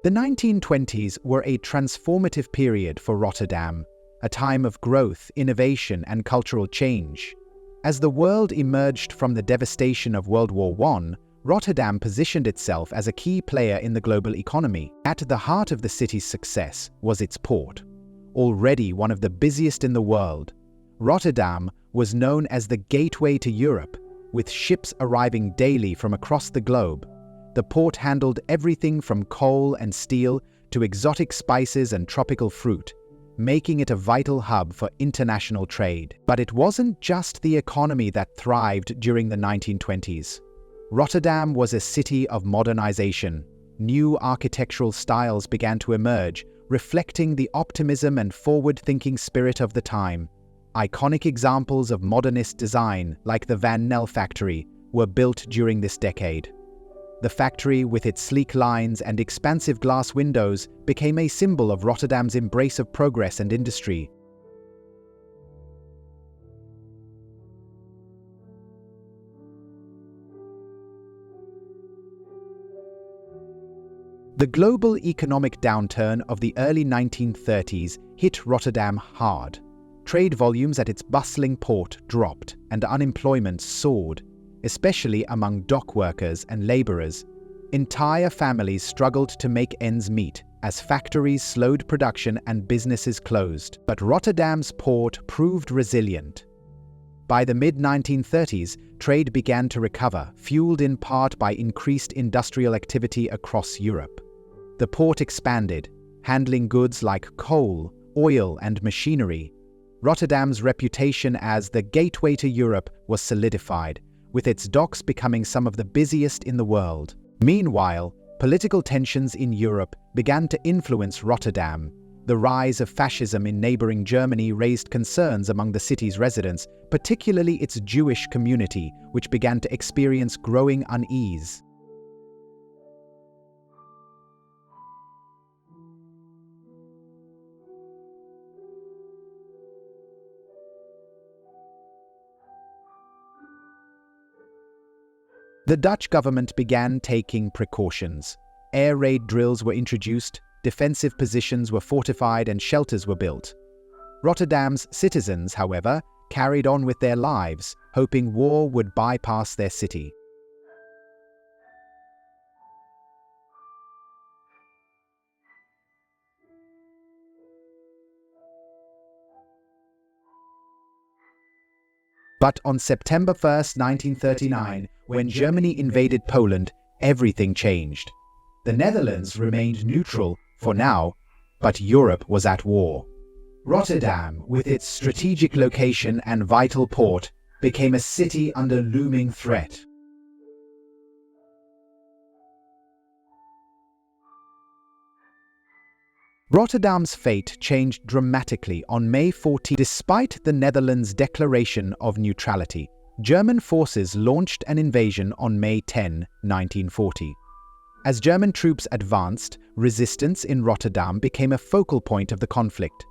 The 1920s were a transformative period for Rotterdam, a time of growth, innovation, and cultural change. As the world emerged from the devastation of World War I, Rotterdam positioned itself as a key player in the global economy. At the heart of the city's success was its port. Already one of the busiest in the world, Rotterdam was known as the gateway to Europe, with ships arriving daily from across the globe. The port handled everything from coal and steel to exotic spices and tropical fruit, making it a vital hub for international trade. But it wasn't just the economy that thrived during the 1920s. Rotterdam was a city of modernization. New architectural styles began to emerge, reflecting the optimism and forward-thinking spirit of the time. Iconic examples of modernist design, like the Van Nel factory, were built during this decade. The factory, with its sleek lines and expansive glass windows, became a symbol of Rotterdam's embrace of progress and industry. The global economic downturn of the early 1930s hit Rotterdam hard. Trade volumes at its bustling port dropped, and unemployment soared, especially among dock workers and laborers. Entire families struggled to make ends meet as factories slowed production and businesses closed. But Rotterdam's port proved resilient. By the mid-1930s, trade began to recover, fueled in part by increased industrial activity across Europe. The port expanded, handling goods like coal, oil, and machinery. Rotterdam's reputation as the gateway to Europe was solidified, with its docks becoming some of the busiest in the world. Meanwhile, political tensions in Europe began to influence Rotterdam. The rise of fascism in neighboring Germany raised concerns among the city's residents, particularly its Jewish community, which began to experience growing unease. The Dutch government began taking precautions. Air raid drills were introduced, defensive positions were fortified, and shelters were built. Rotterdam's citizens, however, carried on with their lives, hoping war would bypass their city. But on September 1, 1939, when Germany invaded Poland, everything changed. The Netherlands remained neutral for now, but Europe was at war. Rotterdam, with its strategic location and vital port, became a city under looming threat. Rotterdam's fate changed dramatically on May 14. Despite the Netherlands' declaration of neutrality, German forces launched an invasion on May 10, 1940. As German troops advanced, resistance in Rotterdam became a focal point of the conflict.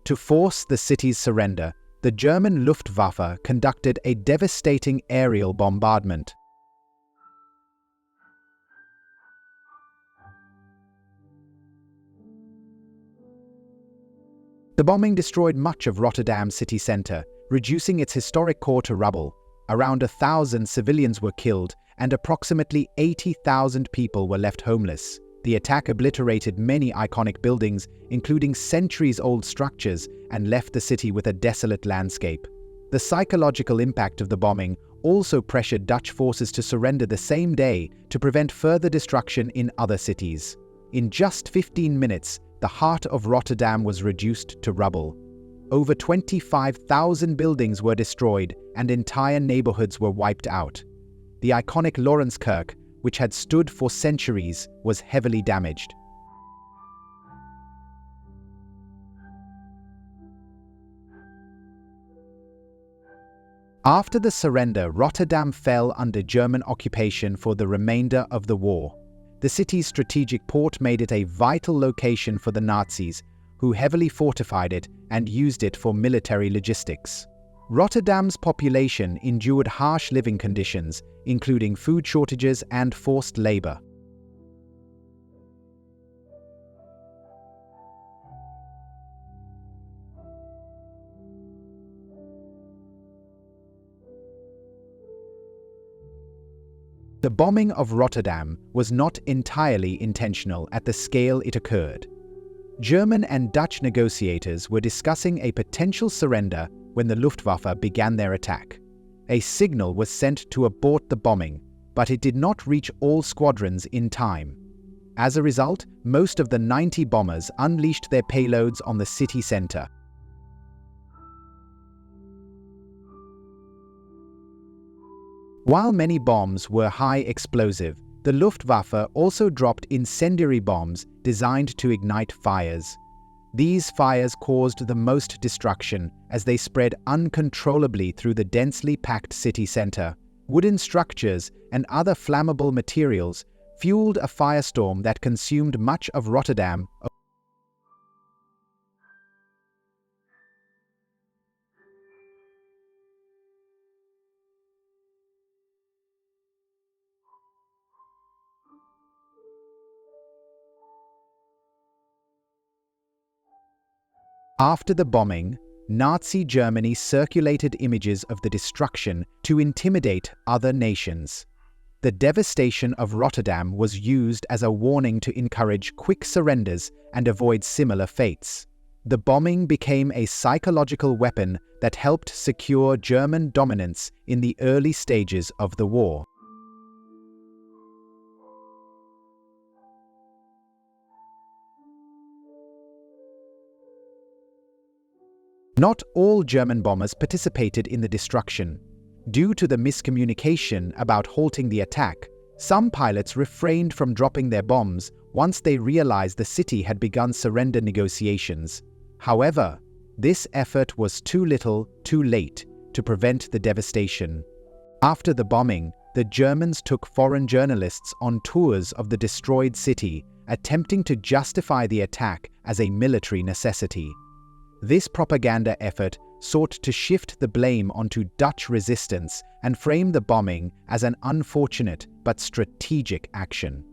To force the city's surrender, the German Luftwaffe conducted a devastating aerial bombardment. The bombing destroyed much of Rotterdam city centre, reducing its historic core to rubble. Around 1,000 civilians were killed, and approximately 80,000 people were left homeless. The attack obliterated many iconic buildings, including centuries-old structures, and left the city with a desolate landscape. The psychological impact of the bombing also pressured Dutch forces to surrender the same day to prevent further destruction in other cities. In just 15 minutes, the heart of Rotterdam was reduced to rubble. Over 25,000 buildings were destroyed, and entire neighborhoods were wiped out. The iconic Lawrence-Kerk, which had stood for centuries, was heavily damaged. After the surrender, Rotterdam fell under German occupation for the remainder of the war. The city's strategic port made it a vital location for the Nazis, who heavily fortified it and used it for military logistics. Rotterdam's population endured harsh living conditions, including food shortages and forced labor. The bombing of Rotterdam was not entirely intentional at the scale it occurred. German and Dutch negotiators were discussing a potential surrender when the Luftwaffe began their attack. A signal was sent to abort the bombing, but it did not reach all squadrons in time. As a result, most of the 90 bombers unleashed their payloads on the city center. While many bombs were high explosive, the Luftwaffe also dropped incendiary bombs designed to ignite fires. These fires caused the most destruction as they spread uncontrollably through the densely packed city center. Wooden structures and other flammable materials fueled a firestorm that consumed much of Rotterdam. After the bombing, Nazi Germany circulated images of the destruction to intimidate other nations. The devastation of Rotterdam was used as a warning to encourage quick surrenders and avoid similar fates. The bombing became a psychological weapon that helped secure German dominance in the early stages of the war. Not all German bombers participated in the destruction. Due to the miscommunication about halting the attack, some pilots refrained from dropping their bombs once they realized the city had begun surrender negotiations. However, this effort was too little, too late to prevent the devastation. After the bombing, the Germans took foreign journalists on tours of the destroyed city, attempting to justify the attack as a military necessity. This propaganda effort sought to shift the blame onto Dutch resistance and frame the bombing as an unfortunate but strategic action.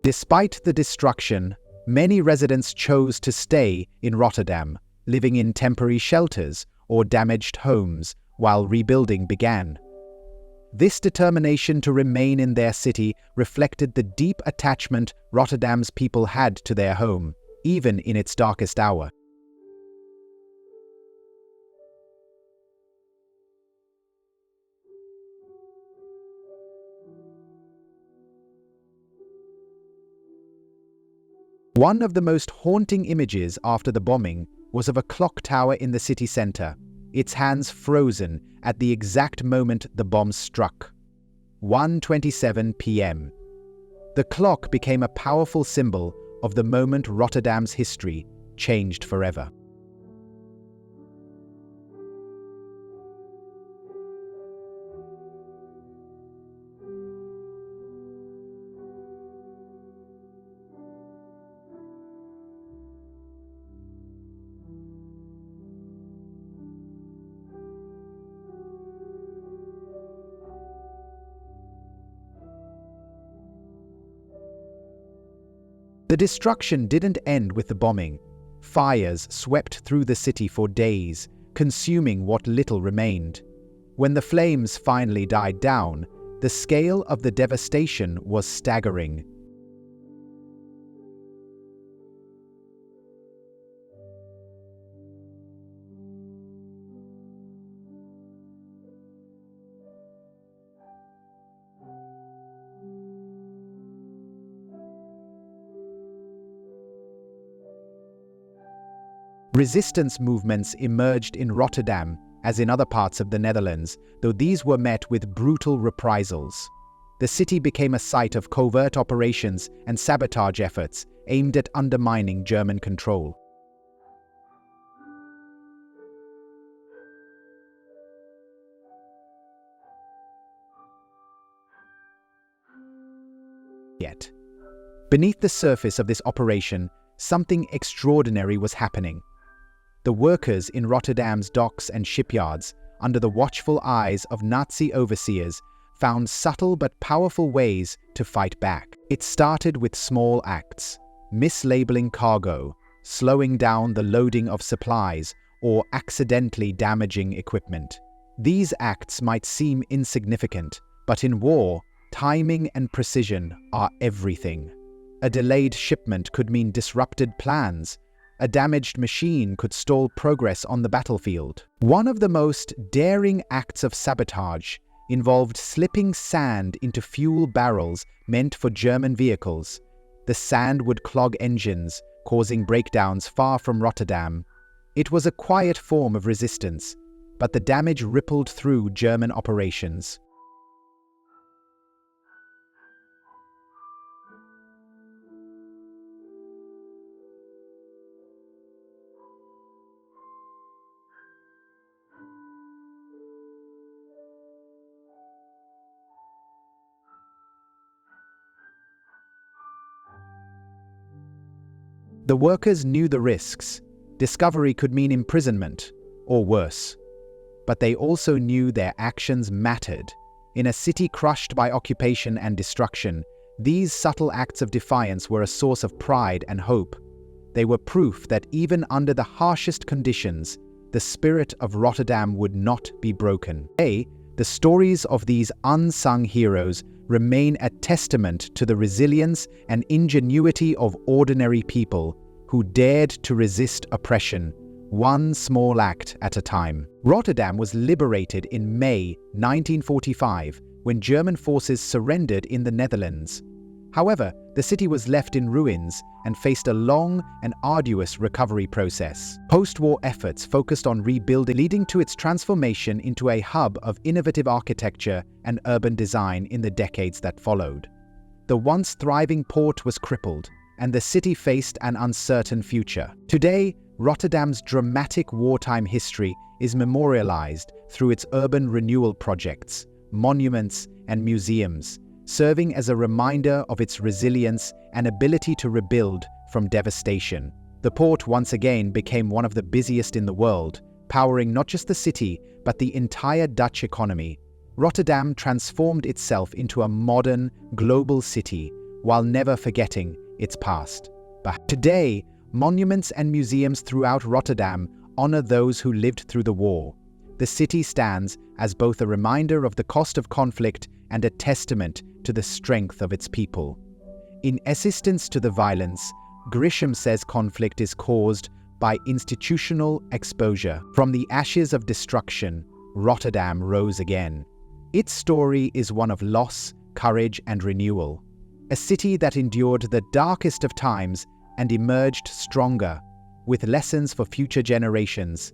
Despite the destruction, many residents chose to stay in Rotterdam, living in temporary shelters or damaged homes while rebuilding began. This determination to remain in their city reflected the deep attachment Rotterdam's people had to their home, even in its darkest hour. One of the most haunting images after the bombing was of a clock tower in the city center, its hands frozen at the exact moment the bomb struck. 1:27 p.m. The clock became a powerful symbol of the moment Rotterdam's history changed forever. The destruction didn't end with the bombing. Fires swept through the city for days, consuming what little remained. When the flames finally died down, the scale of the devastation was staggering. Resistance movements emerged in Rotterdam, as in other parts of the Netherlands, though these were met with brutal reprisals. The city became a site of covert operations and sabotage efforts aimed at undermining German control. Yet, beneath the surface of this operation, something extraordinary was happening. The workers in Rotterdam's docks and shipyards, under the watchful eyes of Nazi overseers, found subtle but powerful ways to fight back. It started with small acts, mislabeling cargo, slowing down the loading of supplies, or accidentally damaging equipment. These acts might seem insignificant, but in war, timing and precision are everything. A delayed shipment could mean disrupted plans. A damaged machine could stall progress on the battlefield. One of the most daring acts of sabotage involved slipping sand into fuel barrels meant for German vehicles. The sand would clog engines, causing breakdowns far from Rotterdam. It was a quiet form of resistance, but the damage rippled through German operations. The workers knew the risks. Discovery could mean imprisonment, or worse. But they also knew their actions mattered. In a city crushed by occupation and destruction, these subtle acts of defiance were a source of pride and hope. They were proof that even under the harshest conditions, the spirit of Rotterdam would not be broken. Today, the stories of these unsung heroes remain a testament to the resilience and ingenuity of ordinary people who dared to resist oppression, one small act at a time. Rotterdam was liberated in May 1945 when German forces surrendered in the Netherlands. However, the city was left in ruins and faced a long and arduous recovery process. Post-war efforts focused on rebuilding, leading to its transformation into a hub of innovative architecture and urban design in the decades that followed. The once thriving port was crippled, and the city faced an uncertain future. Today, Rotterdam's dramatic wartime history is memorialized through its urban renewal projects, monuments, and museums, serving as a reminder of its resilience and ability to rebuild from devastation. The port once again became one of the busiest in the world, powering not just the city, but the entire Dutch economy. Rotterdam transformed itself into a modern, global city, while never forgetting its past. But today, monuments and museums throughout Rotterdam honor those who lived through the war. The city stands as both a reminder of the cost of conflict and a testament to the strength of its people. In Assistance to the Violence, Grisham says conflict is caused by institutional exposure. From the ashes of destruction, Rotterdam rose again. Its story is one of loss, courage, and renewal. A city that endured the darkest of times and emerged stronger, with lessons for future generations.